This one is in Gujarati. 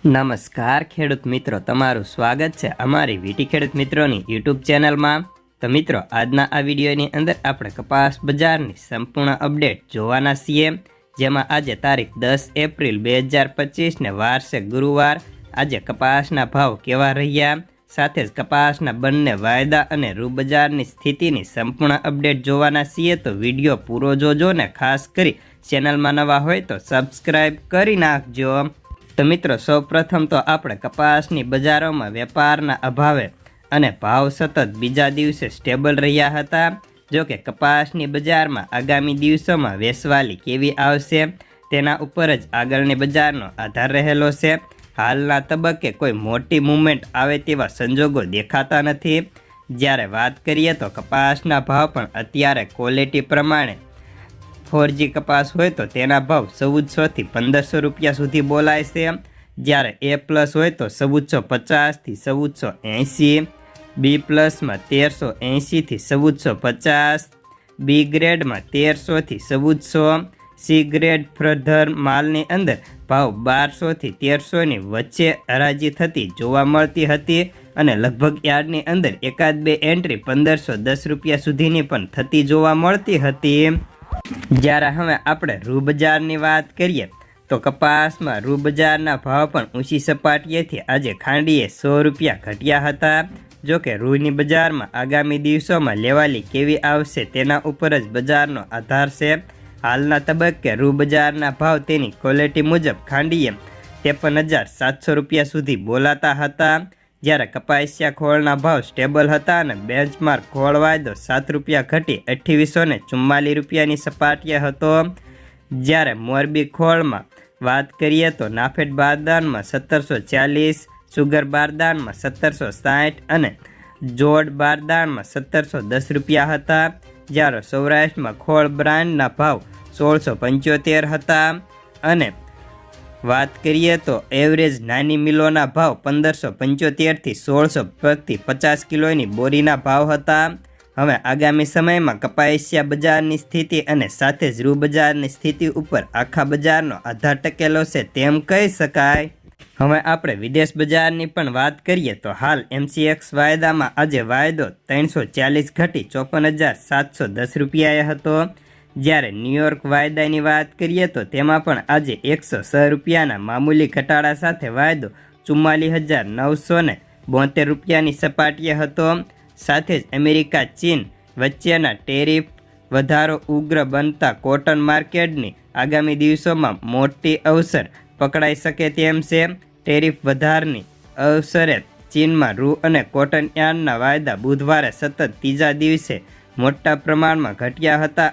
નમસ્કાર ખેડૂત મિત્રો, તમારું સ્વાગત છે અમારી વીટી ખેડૂત મિત્રોની યુટ્યુબ ચેનલમાં। તો મિત્રો, આજના આ વિડીયોની અંદર આપણે કપાસ બજારની સંપૂર્ણ અપડેટ જોવાના છીએ, જેમાં આજે તારીખ 10 એપ્રિલ 2025 ને વાર છે ગુરુવાર। આજે કપાસના ભાવ કેવા રહ્યા, સાથે જ કપાસના બંને વાયદા અને રૂ બજારની સ્થિતિની સંપૂર્ણ અપડેટ જોવાના છીએ। તો વિડીયો પૂરો જોજો ને ખાસ કરી ચેનલમાં નવા હોય તો સબસ્ક્રાઈબ કરી નાખજો। તો મિત્રો, સૌપ્રથમ તો આપણે કપાસની બજારોમાં વેપારના અભાવે અને ભાવ સતત બીજા દિવસે સ્ટેબલ રહ્યા હતા। જો કે કપાસની બજારમાં આગામી દિવસોમાં વેચવાલી કેવી આવશે તેના ઉપર જ આગળની બજારનો આધાર રહેલો છે। હાલના તબક્કે કોઈ મોટી મૂવમેન્ટ આવે તેવા સંજોગો દેખાતા નથી। જ્યારે વાત કરીએ તો કપાસના ભાવ પણ અત્યારે ક્વોલિટી પ્રમાણે 4G કપાસ હોય તો તેના ભાવ 1400 થી 1500 રૂપિયા સુધી બોલાય છે। જ્યારે A+ હોય તો 1450 થી 1480, B+ માં 1380 થી 1450, B ગ્રેડમાં 1300 થી 1400, C ગ્રેડ ફ્રધર માલની અંદર ભાવ 1200 થી 1300 ની વચ્ચે હરાજી થતી જોવા મળતી હતી અને લગભગ યાર્ડની અંદર એકાદ બે એન્ટ્રી 1510 રૂપિયા સુધીની પણ થતી જોવા મળતી હતી। જ્યારે હવે આપણે રૂ બજારની વાત કરીએ તો કપાસમાં રૂ બજારના ભાવ પણ ઊંચી સપાટીએથી આજે ખાંડીએ 100 રૂપિયા ઘટ્યા હતા। જો કે રૂની બજારમાં આગામી દિવસોમાં લેવાલી કેવી આવશે તેના ઉપર જ બજારનો આધાર છે। હાલના તબક્કે રૂ બજારના ભાવ તેની ક્વોલિટી મુજબ ખાંડીએ 53,700 રૂપિયા સુધી બોલાતા હતા। જ્યારે કપાસિયા ખોળના ભાવ સ્ટેબલ હતા અને બેન્ચમાર્ક ખોળ વાયદો 7 રૂપિયા ઘટી 2844 રૂપિયાની સપાટીએ હતો। જ્યારે મોરબી ખોળમાં વાત કરીએ તો નાફેડ બારદાનમાં 1740, સુગર બારદાનમાં 1760 અને જોડ બારદાનમાં 1710 રૂપિયા હતા। જ્યારે સૌરાષ્ટ્રમાં ખોળ બ્રાન્ડના ભાવ 1675 હતા અને વાત કરીએ તો એવરેજ નાની મિલોના ભાવ 1575 થી 1600 પ્રતિ 50 કિલોની બોરીના ભાવ હતા। હવે આગામી સમયમાં કપાસિયા બજારની સ્થિતિ અને સાથે જ રૂ બજારની સ્થિતિ ઉપર આખા બજારનો આધાર ટકેલો છે તેમ કહી શકાય। હવે આપણે વિદેશ બજારની પણ વાત કરીએ તો હાલ MCX વાયદામાં આજે વાયદો 340 ઘટી 54,710 રૂપિયાએ હતો। જ્યારે ન્યૂયોર્ક વાયદાની વાત કરીએ તો તેમાં પણ આજે 106 રૂપિયાના મામૂલી ઘટાડા સાથે વાયદો 44,972 રૂપિયાની સપાટીએ હતો। સાથે જ અમેરિકા ચીન વચ્ચેના ટેરિફ વધારો ઉગ્ર બનતા કોટન માર્કેટની આગામી દિવસોમાં મોટી અવસર પકડાઈ શકે તેમ છે। ટેરિફ વધારની અવસરે ચીનમાં રૂ અને કોટન યાર્નના વાયદા બુધવારે સતત ત્રીજા દિવસે મોટા પ્રમાણમાં ઘટ્યા હતા